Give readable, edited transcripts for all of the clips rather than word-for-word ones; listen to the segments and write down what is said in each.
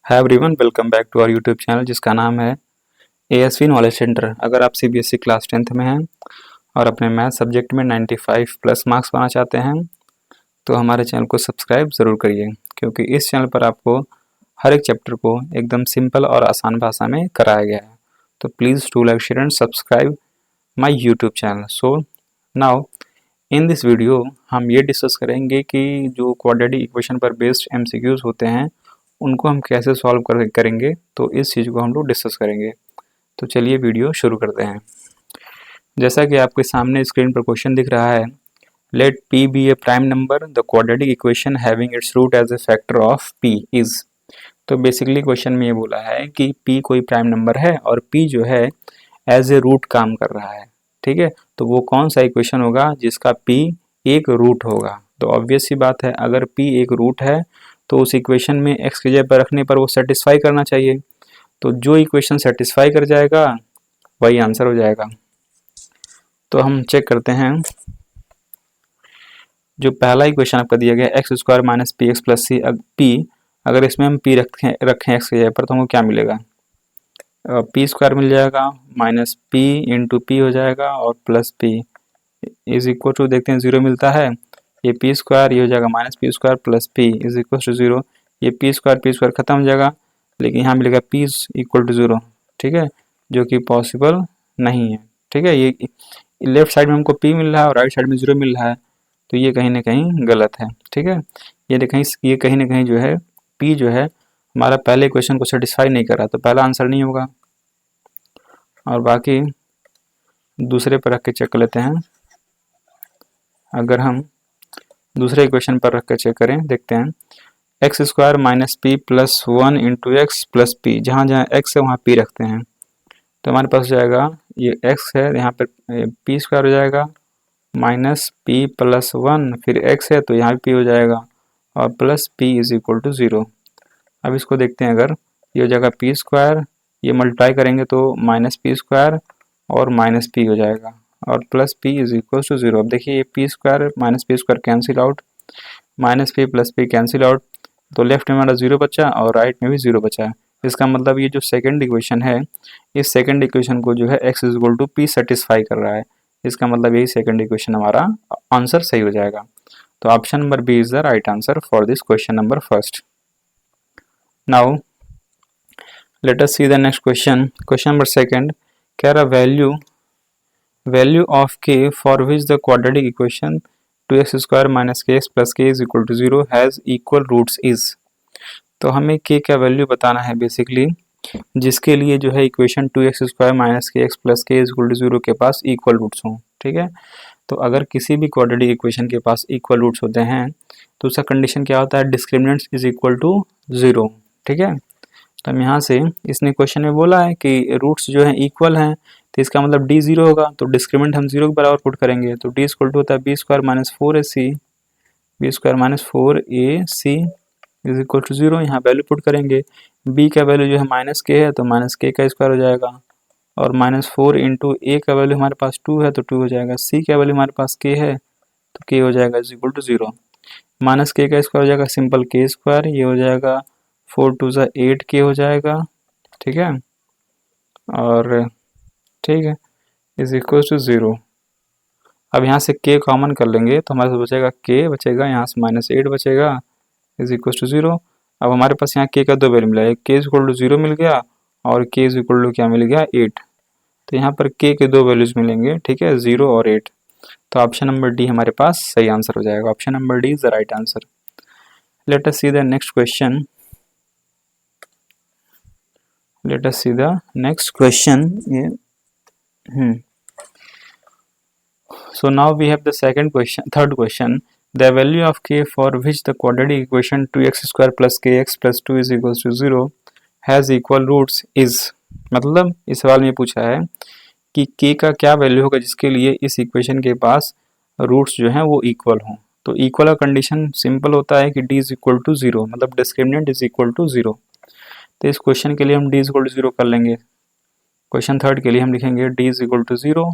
Hi everyone, welcome back to our YouTube channel जिसका नाम है एएसवी नॉलेज सेंटर। अगर आप सीबीएसई क्लास 10th में हैं और अपने मैथ सब्जेक्ट में 95 प्लस मार्क्स पाना चाहते हैं तो हमारे चैनल को सब्सक्राइब ज़रूर करिए, क्योंकि इस चैनल पर आपको हर एक चैप्टर को एकदम सिंपल और आसान भाषा में कराया गया है। तो please do like, share and subscribe my YouTube channel. So now in this video हम ये डिस्कस करेंगे कि जो क्वाड्रेटिक इक्वेशन पर बेस्ड एमसीक्यूज होते हैं उनको हम कैसे सॉल्व करेंगे, तो इस चीज़ को हम लोग डिस्कस करेंगे। तो चलिए वीडियो शुरू करते हैं। जैसा कि आपके सामने स्क्रीन पर क्वेश्चन दिख रहा है, let p be a prime number, the quadratic equation having its root as a factor of p is. तो बेसिकली क्वेश्चन में ये बोला है कि p कोई प्राइम नंबर है और p जो है एज ए रूट काम कर रहा है। ठीक है, तो वो कौन सा इक्वेशन होगा जिसका p एक रूट होगा। तो ऑब्वियस सी बात है, अगर p एक रूट है तो उस इक्वेशन में x की जगह पर रखने पर वो सेटिस्फाई करना चाहिए। तो जो इक्वेशन सेटिस्फाई कर जाएगा वही आंसर हो जाएगा। तो हम चेक करते हैं। जो पहला इक्वेशन आपका दिया गया x square minus p x plus c p, अगर इसमें हम p रखें x की जगह पर तो हमको क्या मिलेगा, पी स्क्वायर मिल जाएगा माइनस पी इंटू पी हो जाएगा और plus p is equal to, देखते हैं जीरो मिलता है, ये पी स्क्वायर ये हो जाएगा minus p square plus p is equal to zero. ये पी स्क्वायर खत्म हो जाएगा, लेकिन यहाँ मिलेगा पी इक्वल टू जीरो। ठीक है, जो कि पॉसिबल नहीं है। ठीक है, ये लेफ्ट साइड में हमको पी मिल रहा है और राइट साइड में जीरो मिल रहा है, तो ये कहीं ना कहीं गलत है। ठीक है, ये कहीं ना कहीं जो है पी जो है हमारा पहले इक्वेशन को सेटिस्फाई नहीं कर रहा, तो पहला आंसर नहीं होगा। और बाकी दूसरे पर रख के चेक कर लेते हैं। अगर हम दूसरे इक्वेशन पर रख कर चेक करें, देखते हैं x square minus p plus one into x plus P, जहाँ जहाँ एक्स है वहाँ पी रखते हैं, तो हमारे पास हो जाएगा ये एक्स है, यहाँ पर पी स्क्वायर हो जाएगा माइनस पी प्लस वन, फिर एक्स है तो यहाँ भी पी हो जाएगा और plus p is equal to zero. अब इसको देखते हैं, अगर ये हो जाएगा पी स्क्वायर, ये मल्टीप्लाई करेंगे तो माइनस पी स्क्वायर और माइनस पी हो जाएगा और plus p is equal to zero. अब देखिए ये p square minus p square cancel out, minus p plus p cancel out, तो लेफ्ट में हमारा जीरो बचा और राइट में भी जीरो बचा है। इसका मतलब ये जो सेकंड इक्वेशन है, इस सेकंड इक्वेशन को जो है x is equal to p satisfy कर रहा है। इसका मतलब यही सेकंड इक्वेशन हमारा आंसर सही हो जाएगा। तो option number B is the right answer for this question number first. Now let us see the next question. Question number second, क्या रहा value of k for which the quadratic equation 2x square minus kx plus k is equal to 0 has equal roots is। तो हमें k का value बताना है basically, जिसके लिए जो है इक्वेशन 2x स्क्वायर माइनस के एक्स प्लस के इज इक्वल टू जीरो के पास इक्वल रूट्स हों। ठीक है, तो अगर किसी भी क्वाड्रेटिक इक्वेशन के पास इक्वल रूट्स होते हैं तो उसका कंडीशन क्या होता है, discriminant is equal to zero. ठीक है, तो हम यहाँ से, इसने क्वेश्चन में बोला है कि रूट्स जो हैं इक्वल हैं, तो इसका मतलब डी जीरो होगा, तो डिस्क्रिमिनेंट हम जीरो के बराबर पुट करेंगे, तो डी इक्वल टू होता है b square minus four a c, b square minus four a c is equal to zero. यहाँ वैल्यू पुट करेंगे, बी का वैल्यू जो है माइनस के है तो माइनस के का स्क्वायर हो जाएगा और माइनस फोर इंटू ए का वैल्यू हमारे पास टू है तो टू हो जाएगा, सी का वैल्यू हमारे पास के है तो के हो जाएगा is equal to zero. Minus k का स्क्वायर हो जाएगा सिंपल के स्क्वायर, ये हो जाएगा फोर टू ज़ा एट के हो जाएगा। ठीक है, और ठीक है इज इक्वल टू ज़ीरो। अब यहाँ से के कॉमन कर लेंगे तो हमारे पास बचेगा के बचेगा, यहाँ से माइनस एट बचेगा इज इक्वल टू ज़ीरो। अब हमारे पास यहाँ के का दो वैल्यू मिला है, के इज इक्वल टू ज़ीरो मिल गया और के इज इक्वल टू क्या मिल गया, एट। तो यहाँ पर के दो वैल्यूज मिलेंगे, ठीक है, ज़ीरो और एट। तो ऑप्शन नंबर डी हमारे पास सही आंसर हो जाएगा। Option number D is the right answer. Let us see the next question. Let us see the next question. So now we have the third question. The value of k for which the quadratic equation 2x square plus kx plus 2 is equals to 0 has equal roots is। मतलब इस सवाल में पूछा है कि k का क्या value होगा जिसके लिए इस इक्वेशन के पास रूट्स जो हैं वो इक्वल हों। तो इक्वल का कंडीशन सिंपल होता है कि d is equal to zero, मतलब discriminant is equal to zero. तो इस क्वेश्चन के लिए हम d is equal to zero कर लेंगे। क्वेश्चन थर्ड के लिए हम लिखेंगे d is equal to zero,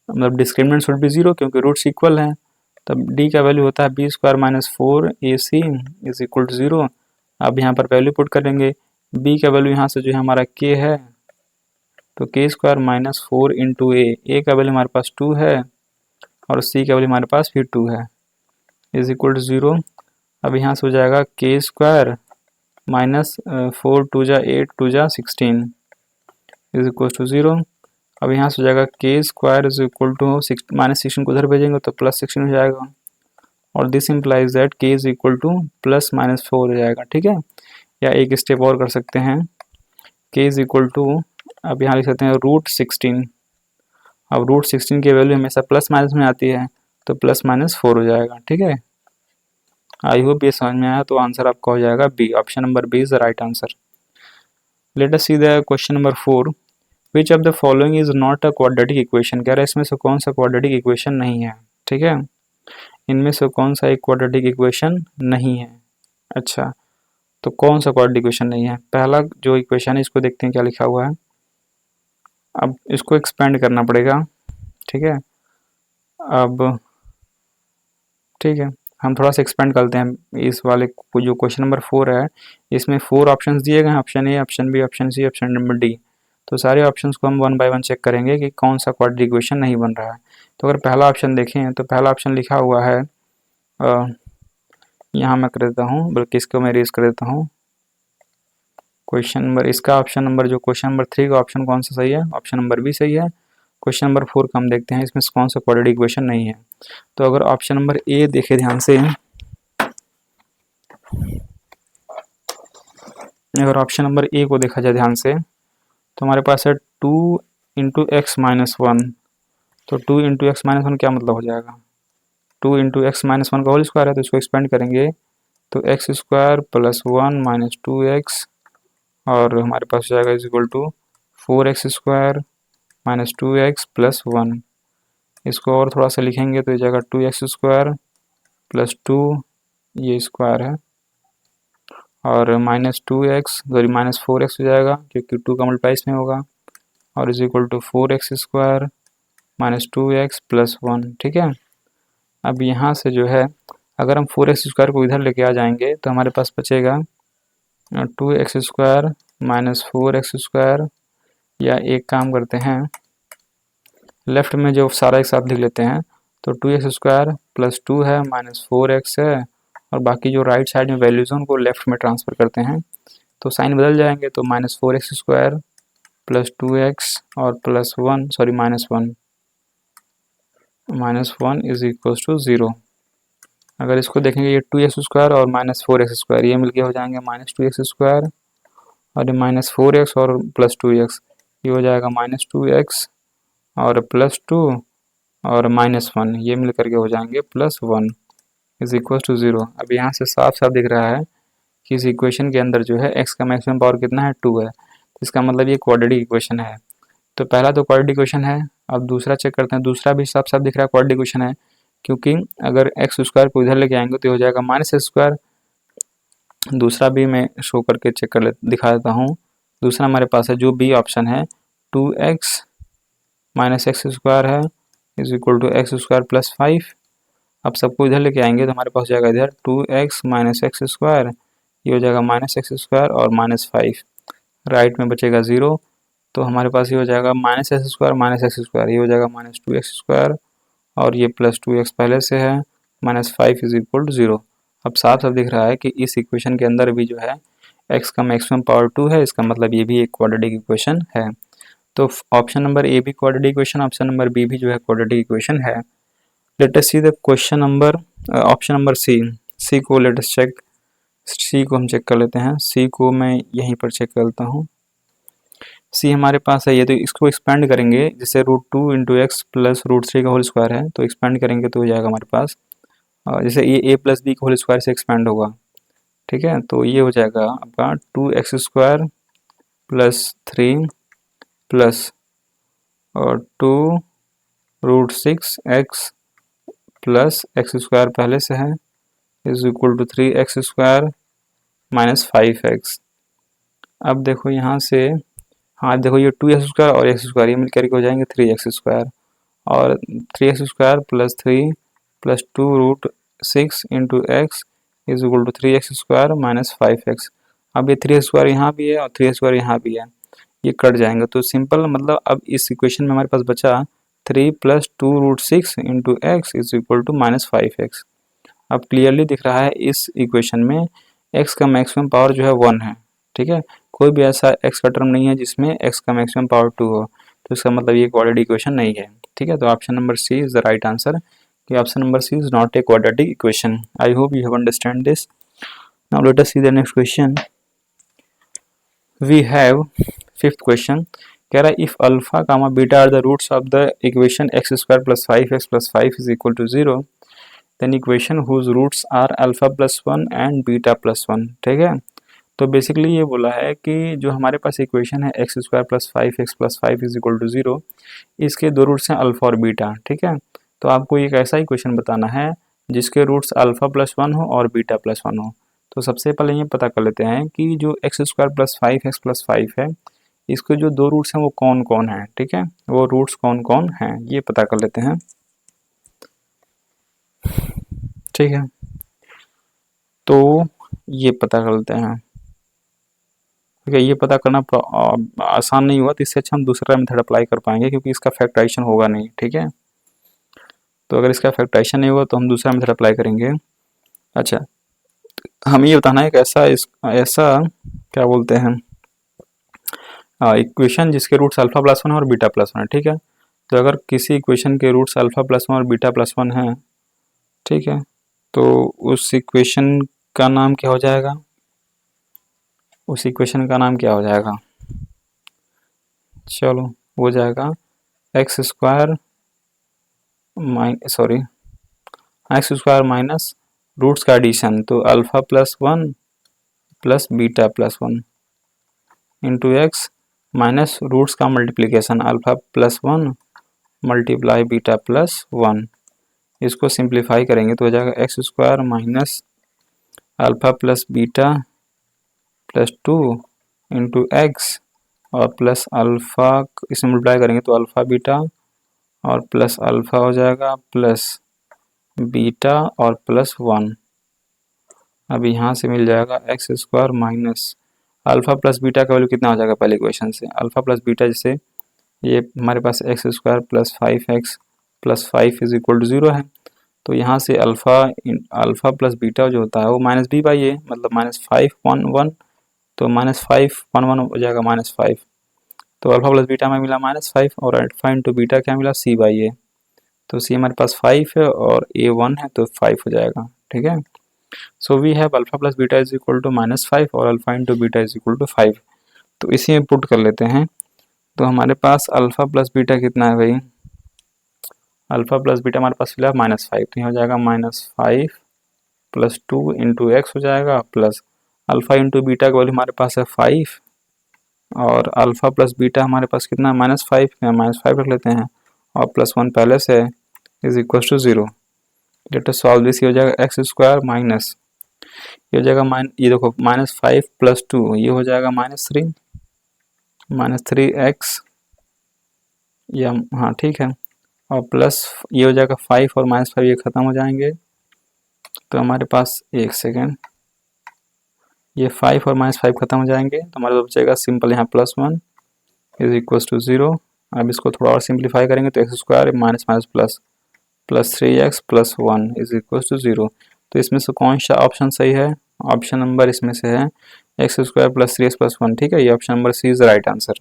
मतलब डिस्क्रिमिनेंट शुड बी जीरो क्योंकि रूट्स इक्वल हैं। तब d का वैल्यू होता है b square minus four a c is equal to zero. अब यहाँ पर वैल्यू पुट करेंगे, बी का वैल्यू यहाँ से जो है हमारा के है, तो के स्क्वायर माइनस 4 इंटू ए का वैल्यू हमारे पास 2 है और सी का वैल्यू हमारे पास फिर 2 है, इज इक्वल टू 0। अब यहाँ से हो जाएगा के स्क्वायर माइनस 4 2 जा 8 2 जा 16 इज इक्वल टू 0। अब यहाँ से हो जाएगा के स्क्वायर इज इक्वल टू -16 को उधर भेजेंगे तो +16 हो जाएगा, और दिस इम्प्लाइज दैट के इज इक्वल टू +-4 हो जाएगा, ठीक है। या एक स्टेप और कर सकते हैं, के इज इक्वल टू, अब यहाँ लिख सकते हैं √16। अब √16 की वैल्यू हमेशा प्लस माइनस में आती है, तो +-4 हो जाएगा, ठीक है। आई होप ये समझ में आया। तो आंसर आपका हो जाएगा B, option number B is the right answer. Let us see the question number 4, which of the following is not a quadratic equation. कह रहा है इसमें से कौन सा क्वाड्रेटिक इक्वेशन नहीं है, ठीक है। इनमें से कौन सा एक क्वाड्रेटिक इक्वेशन नहीं है। अच्छा, तो कौन सा क्वाड्रेटिक इक्वेशन नहीं है। पहला जो इक्वेशन है इसको देखते हैं क्या लिखा हुआ है। अब इसको एक्सपेंड करना पड़ेगा, ठीक है। अब ठीक है, हम थोड़ा सा एक्सपेंड करते हैं इस वाले जो क्वेश्चन नंबर 4 है, इसमें 4 ऑप्शंस दिए गए हैं, option A, option B, option C, option number D. तो सारे ऑप्शंस को हम 1 बाय 1 चेक करेंगे कि कौन सा क्वाड्रेटिक इक्वेशन नहीं बन रहा है। तो अगर पहला ऑप्शन देखें तो पहला ऑप्शन लिखा हुआ है, यहाँ मैं कर देता हूँ, बल्कि इसको मैं रेज कर देता हूँ। क्वेश्चन नंबर, इसका ऑप्शन नंबर जो क्वेश्चन नंबर 3 का ऑप्शन कौन सा सही है, ऑप्शन नंबर बी सही है। क्वेश्चन नंबर 4 का हम देखते हैं इसमें कौन सा क्वाड्रेटिक इक्वेशन नहीं है। तो अगर ऑप्शन नंबर ए देखे ध्यान से, अगर ऑप्शन नंबर ए को देखा जाए ध्यान से, तो हमारे पास है 2 इंटू एक्स माइनस 1। तो 2 इंटू एक्स माइनस 1 क्या मतलब हो जाएगा, 2 इंटू एक्स माइनस 1 का होल स्क्वायर है, तो इसको एक्सपेंड करेंगे तो x square plus 1 minus 2x, और हमारे पास हो जाएगा is equal to 4x square minus 2x plus 1। इसको और थोड़ा सा लिखेंगे तो हो जाएगा 2x स्क्वायर प्लस 2, ये स्क्वायर है, और minus 2x sorry minus 4x हो जाएगा क्योंकि 2 का मल्टीप्लाई इसमें होगा, और is equal to 4x square minus 2x plus 1, ठीक है। अब यहाँ से जो है अगर हम 4x स्क्वायर को इधर लेके आ जाएंगे तो हमारे पास बचेगा 2x square minus 4x square, या एक काम करते हैं लेफ्ट में जो सारा एक साथ लिख लेते हैं, तो 2x स्क्वायर प्लस 2 है माइनस 4x है, और बाकी जो राइट साइड में वैल्यूज हैं उनको लेफ्ट में ट्रांसफ़र करते हैं, तो साइन बदल जाएंगे, तो minus 4x square plus 2x और plus 1 sorry minus 1 is equal to 0। अगर इसको देखेंगे ये 2x स्क्वायर और माइनस 4x स्क्वायर ये मिलके हो जाएंगे माइनस 2x स्क्वायर, और ये माइनस 4x और प्लस 2x ये हो जाएगा माइनस 2x और प्लस 2 और माइनस 1 ये मिल करके हो जाएंगे प्लस 1 इज इक्वल टू 0। अब यहाँ से साफ साफ दिख रहा है कि इस इक्वेशन के अंदर जो है x का मैक्सिमम पावर कितना है 2 है, इसका मतलब ये क्वाड्रेटिक इक्वेशन है। तो पहला तो क्वाड्रेटिक इक्वेशन है। अब दूसरा चेक करते हैं, दूसरा भी साफ साफ दिख रहा है क्वाड्रेटिक इक्वेशन है, क्योंकि अगर एक्स स्क्वायर को इधर लेके आएंगे तो हो जाएगा माइनस एक्स स्क्वायर। दूसरा भी मैं शो करके चेक कर दिखा देता हूँ। दूसरा हमारे पास है जो बी ऑप्शन है 2x माइनस एक्स स्क्वायर है is equal to x square plus 5। अब सबको इधर लेके आएंगे तो हमारे पास हो जाएगा इधर 2x माइनस एक्स स्क्वायर, ये हो जाएगा माइनस एक्स स्क्वायर और माइनस 5, राइट में बचेगा 0, तो हमारे पास ये हो जाएगा minus x square minus x square, ये हो जाएगा माइनस 2x स्क्वायर, और ये प्लस 2x पहले से है, माइनस 5 इज इक्वल टू 0। अब साफ साफ दिख रहा है कि इस इक्वेशन के अंदर भी जो है x का मैक्सिमम पावर 2 है, इसका मतलब ये भी एक क्वाड्रेटिक इक्वेशन है। तो ऑप्शन नंबर ए भी quadratic equation, option number B भी जो है क्वाड्रेटिक इक्वेशन है। Let us see the question number option number C को लेट अस चेक, सी को हम चेक कर लेते हैं। सी को मैं यहीं पर चेक कर लेता हूँ। सी हमारे पास है ये, तो इसको एक्सपेंड करेंगे जैसे √2 इंटू एक्स प्लस √3 का होल स्क्वायर है, तो एक्सपेंड करेंगे तो हो जाएगा हमारे पास जैसे ये a प्लस बी का होल स्क्वायर से एक्सपेंड होगा, ठीक है। तो ये हो जाएगा आपका 2x स्क्वायर प्लस 3 प्लस और 2√6x प्लस एक्स स्क्वायर पहले से है is equal to 3x square minus 5x। अब देखो यहाँ से, हाँ देखो ये 2x स्क्वायर और एक्स स्क्वायर ये मिल करके हो जाएंगे 3x स्क्वायर, और 3x square plus 3 plus 2√6 into x is equal to 3x square minus 5x, अब ये 3x² यहाँ भी है और 3x² यहाँ भी है, ये कट जाएंगे तो सिंपल मतलब अब इस इक्वेशन में हमारे पास बचा 3 + 2√6 × x is equal to -5x। अब क्लियरली दिख रहा है इस इक्वेशन में x का मैक्सिमम पावर जो है 1 है, ठीक है। कोई भी ऐसा x का टर्म नहीं है जिसमें x का मैक्सिमम पावर 2 हो, तो इसका मतलब ये क्वाड्रेटिक इक्वेशन नहीं है, ठीक है। तो option number C is the right answer, कि option number C is not a quadratic equation. I hope you have understand this. Now let us see the next question. We have fifth question, कह रहा है if alpha comma beta are the roots of the equation x² + 5x + 5 is equal to 0 then equation whose roots are alpha +1 and beta +1, ठीक है। तो basically ये बोला है कि जो हमारे पास इक्वेशन है x² + 5x + 5 is equal to 0, इसके दो रूट्स हैं अल्फा और बीटा, ठीक है। तो आपको एक ऐसा इक्वेशन बताना है जिसके रूट्स अल्फा +1 हो और बीटा +1 हो। तो सबसे पहले ये पता कर लेते हैं कि जो x² + 5x + 5 है, इसके जो दो रूट्स हैं वो कौन कौन है, ठीक है। वो रूट्स कौन कौन हैं ये पता कर लेते हैं, ठीक है। तो ये पता कर लेते हैं, ठीक है। ये पता करना आसान नहीं हुआ तो इससे अच्छा हम दूसरा मेथड अप्लाई कर पाएंगे क्योंकि इसका फैक्टराइजेशन होगा नहीं, ठीक है। तो अगर इसका फैक्टराइजेशन नहीं हुआ तो हम दूसरा मेथड अप्लाई करेंगे। अच्छा, हमें ये बताना है कि ऐसा क्या बोलते हैं इक्वेशन जिसके रूट्स अल्फा +1 और बीटा +1 है, ठीक है। तो अगर किसी इक्वेशन के रूट्स अल्फा +1 और बीटा +1 है, ठीक है, तो उस इक्वेशन का नाम क्या हो जाएगा, उस इक्वेशन का नाम क्या हो जाएगा, चलो हो जाएगा x² माइनस रूट्स का एडिशन, तो alpha +1 + beta +1 into x minus roots का मल्टीप्लिकेशन अल्फा +1 × बीटा +1। इसको सिंप्लीफाई करेंगे तो हो जाएगा x² minus alpha + beta +2 into x और प्लस अल्फ़ा, इसे मल्टीप्लाई करेंगे तो अल्फ़ा बीटा और प्लस अल्फ़ा हो जाएगा प्लस बीटा और +1। अब यहाँ से मिल जाएगा x² minus alpha plus beta का वैल्यू कितना हो जाएगा पहले इक्वेशन से, अल्फ़ा प्लस बीटा, जैसे ये हमारे पास x² + 5x + 5 is equal to 0 है, तो यहाँ से अल्फ़ा प्लस बीटा जो होता है वो -b/a मतलब -5/1, तो -5/1 हो जाएगा -5, तो अल्फ़ा प्लस बीटा में मिला -5 और अल्फ़ा इंटू बीटा क्या मिला c/a, तो c हमारे पास 5 है और a 1 है तो 5 हो जाएगा, ठीक है। So we have alpha plus beta is equal to -5 और alpha into beta is equal to 5। तो इसी में पुट कर लेते हैं, तो हमारे पास अल्फ़ा प्लस बीटा कितना है भाई, अल्फ़ा प्लस बीटा हमारे पास मिला -5, तो ये हो जाएगा -5 + 2 इंटू एक्स हो जाएगा प्लस अल्फ़ा इंटू बीटा का वैल्यू हमारे पास है 5 और अल्फ़ा प्लस बीटा हमारे पास कितना है -5, -5 रख लेते हैं और +1 पहले से is equal to 0। Let us solve this, ये हो जाएगा x² माइनस, ये हो जाएगा ये देखो -5 + 2 ये हो जाएगा -3x, या हाँ ठीक है, और प्लस ये हो जाएगा 5 और -5 ये ख़त्म हो जाएंगे, तो हमारे पास एक सेकेंड, ये 5 और -5 खत्म हो जाएंगे तो हमारे पास बचेगा सिंपल यहाँ +1 इज इक्वल टू 0। अब इसको थोड़ा और सिंप्लीफाई करेंगे तो x² minus minus plus plus 3x + 1 is equal to 0। तो इसमें से कौन सा ऑप्शन सही है, ऑप्शन नंबर इसमें से है x² + 3x + 1, ठीक है। ये option number C is the right answer.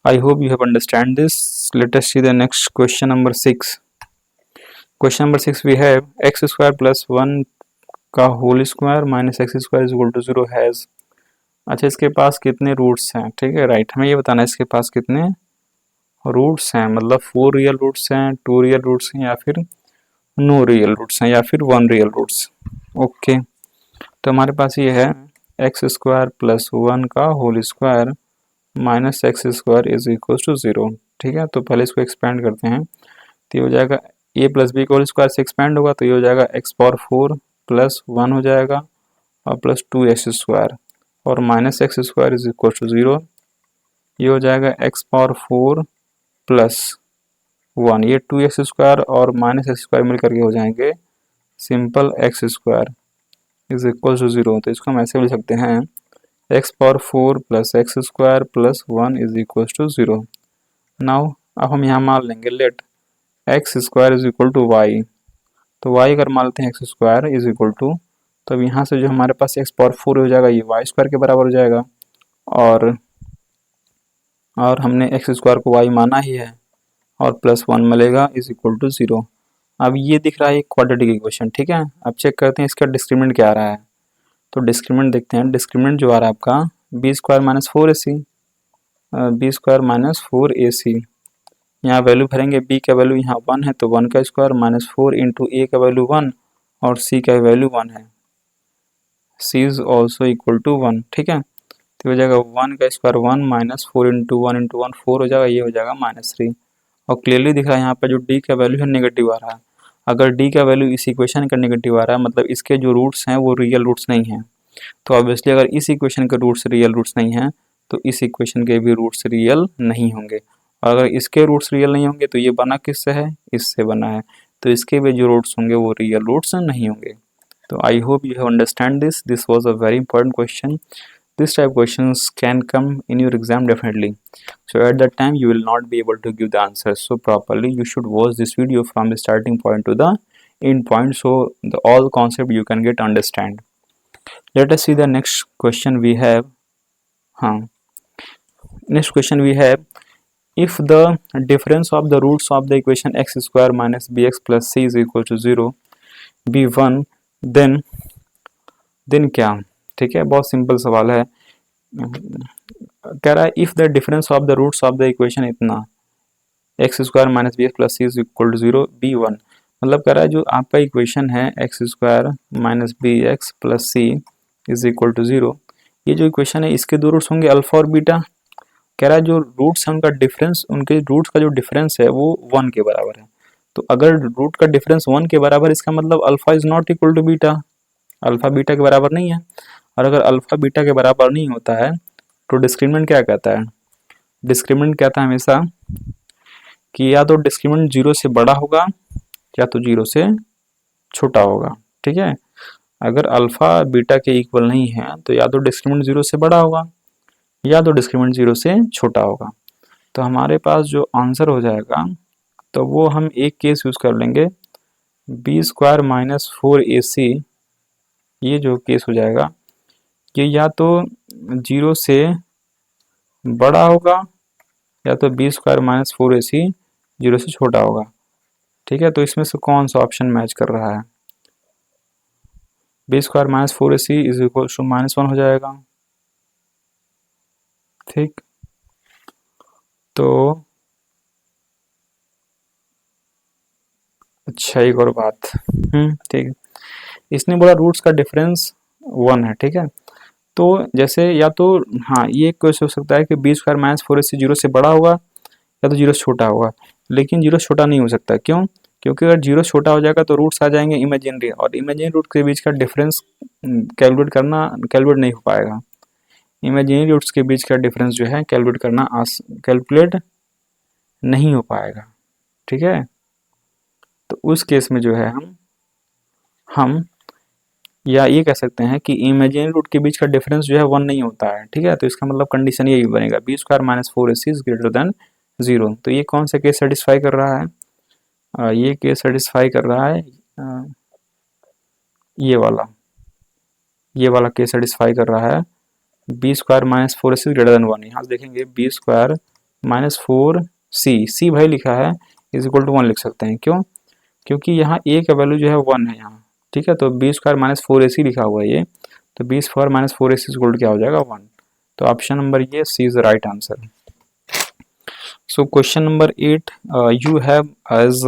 I hope you have understand this. Let us see the next question number 6। Question number 6 we have x² + 1 का whole square minus x² is equal to 0 has, अच्छा इसके पास कितने roots हैं, ठीक है right, हमें ये बताना है इसके पास कितने रूट्स हैं, मतलब 4 रियल रूट्स हैं, 2 रियल रूट्स हैं, या फिर नो रियल रूट्स हैं, या फिर 1 रियल रूट्स। ओके, तो हमारे पास ये है x² + 1 का whole square minus x² is equal to 0, ठीक है। तो पहले इसको एक्सपेंड करते हैं, तो ये हो जाएगा a + b का होल स्क्वायर से एक्सपेंड होगा तो ये हो जाएगा x⁴ + 1 हो जाएगा और प्लस 2x² और minus x² is equal to 0, ये हो जाएगा x⁴ + 1, ये 2x² और माइनस x² मिल करके हो जाएंगे simple x² is equal to 0। तो इसको हम ऐसे लिख सकते हैं x power 4 plus x square plus 1 is equal to 0। Now अब हम यहाँ मान लेंगे let x square is equal to y. तो वाई अगर मान लेते हैं x square is equal to, तो अब यहाँ से जो हमारे पास एक्स पावर 4 हो जाएगा ये वाई स्क्वायर के बराबर हो जाएगा, और हमने एक्स स्क्वायर को वाई माना ही है, और प्लस 1 मिलेगा इज इक्वल टू 0। अब ये दिख रहा है एक क्वाड्रेटिक इक्वेशन, ठीक है। अब चेक करते हैं इसका डिस्क्रिमिनेंट क्या आ रहा है। तो डिस्क्रिमिनेंट देखते हैं, डिस्क्रिमिनेंट जो आ रहा है आपका b square minus 4ac, b square minus 4ac। यहाँ वैल्यू भरेंगे, b का वैल्यू यहाँ 1 है तो 1 का स्क्वायर माइनस 4 इंटू a का वैल्यू 1 और c का वैल्यू 1 है, c is also equal to 1, ठीक है। तो हो जाएगा 1 का स्क्वायर 1 माइनस 4 इंटू 1 4 हो जाएगा, ये हो जाएगा -3। और क्लियरली दिख रहा है यहाँ पर जो d का वैल्यू है नेगेटिव आ रहा है। अगर d का वैल्यू इस इक्वेशन का नेगेटिव आ रहा है मतलब इसके जो रूट्स हैं वो रियल रूट्स नहीं हैं। तो ऑब्वियसली अगर इस इक्वेशन के रूट्स रियल रूट्स नहीं हैं तो इस इक्वेशन के भी रूट्स रियल नहीं होंगे, और अगर इसके रूट्स रियल नहीं होंगे तो ये बना किससे है, इससे बना है, तो इसके भी जो रूट्स होंगे वो रियल रूट्स नहीं होंगे। तो आई hope you have understand this was a very important question. This type of questions can come in your exam definitely. So at that time you will not be able to give the answers so properly. You should watch this video from the starting point to the end point so all concept you can get understand. Let us see the next question we have. Next question we have, if the difference of the roots of the equation x square minus bx plus c is equal to 0 be 1 then क्या, ठीक है। बहुत simple सवाल है, कह रहा है if the difference of the roots of the equation इतना x square minus b x plus c is equal to 0 b 1, मतलब कह रहा है जो आपका इक्वेशन है x square minus b x plus c is equal to 0, ये जो इक्वेशन है इसके दो रूट्स होंगे अल्फा और बीटा। कह रहा है जो रूट्स हैं उनका डिफरेंस, उनके रूट्स का जो डिफरेंस है वो 1 के बराबर है। तो अगर रूट का डिफरेंस 1 के बराबर, इसका मतलब alpha is not equal to beta, alpha beta के बराबर नहीं है। और अगर अल्फा बीटा के बराबर नहीं होता है तो डिस्क्रिमिनेंट क्या कहता है, डिस्क्रिमिनेंट कहता है हमेशा कि या तो डिस्क्रिमिनेंट 0 से बड़ा होगा या तो 0 से छोटा होगा, ठीक है। अगर अल्फा बीटा के इक्वल नहीं है तो या तो डिस्क्रिमिनेंट 0 से बड़ा होगा या तो डिस्क्रिमिनेंट 0 से छोटा होगा। तो हमारे पास जो आंसर हो जाएगा तो वो हम एक केस यूज कर लेंगे, बी स्क्वायर माइनस 4ac, ये जो केस हो जाएगा कि या तो 0 से बड़ा होगा या तो बी स्क्वायर माइनस 4ac 0 से छोटा होगा, ठीक है। तो इसमें से कौन सा ऑप्शन मैच कर रहा है, b square minus 4ac is equal to -1 हो जाएगा, ठीक। तो अच्छा एक और बात, ठीक, इसने बोला रूट्स का डिफरेंस 1 है, ठीक है। तो जैसे या तो ये क्वेश्चन हो सकता है कि बी स्क्वायर माइनस 4ac 0 से बड़ा होगा या तो 0 से छोटा होगा, लेकिन 0 से छोटा नहीं हो सकता, क्यों, क्योंकि अगर 0 छोटा हो जाएगा तो रूट्स आ जाएंगे इमेजिनरी, और इमेजिनरी रूट के बीच का डिफरेंस कैलकुलेट नहीं हो पाएगा। इमेजिनरी रूट्स के बीच का डिफरेंस जो है कैलकुलेट नहीं हो पाएगा, ठीक है। तो उस केस में जो है हम या ये कह सकते हैं कि इमेजिनरी रूट के बीच का डिफरेंस जो है 1 नहीं होता है, ठीक है। तो इसका मतलब कंडीशन यही बनेगा, b square minus 4ac is greater than 0। तो ये कौन सा केस सेटिस्फाई कर रहा है, ये केस सेटिस्फाई कर रहा है ये वाला केस सेटिस्फाई कर रहा है, b square minus 4ac is greater than 1। यहाँ से देखेंगे बी स्क्वायर माइनस 4c भाई लिखा है इज इक्वल टू 1 लिख सकते हैं, क्यों, क्योंकि यहाँ a का वैल्यू जो है 1 है यहाँ, ठीक है। तो बी स्क्वायर माइनस 4ac लिखा हुआ है ये, तो b square minus 4ac is equal to क्या हो जाएगा 1। तो ऑप्शन नंबर ये C is the right answer. So question number 8 you have as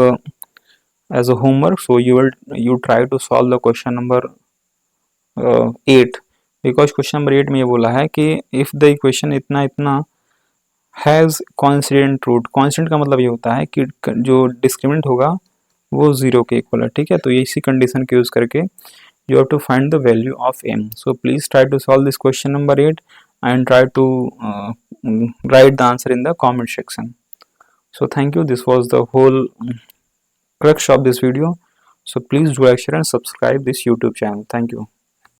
a homework, so you try to solve the question number 8, because question number 8 में ये बोला है कि if the equation इतना has constant root, constant का मतलब ये होता है कि जो डिस्क्रिमिनेंट होगा वो 0 के इक्वल है, ठीक है। तो ये इसी कंडीशन के यूज करके you have to find the value of m. So please try to solve this question number 8 and try to write the answer in the comment section. So thank you, this was the whole crux of this video. So please do like, share and subscribe this YouTube channel. Thank you.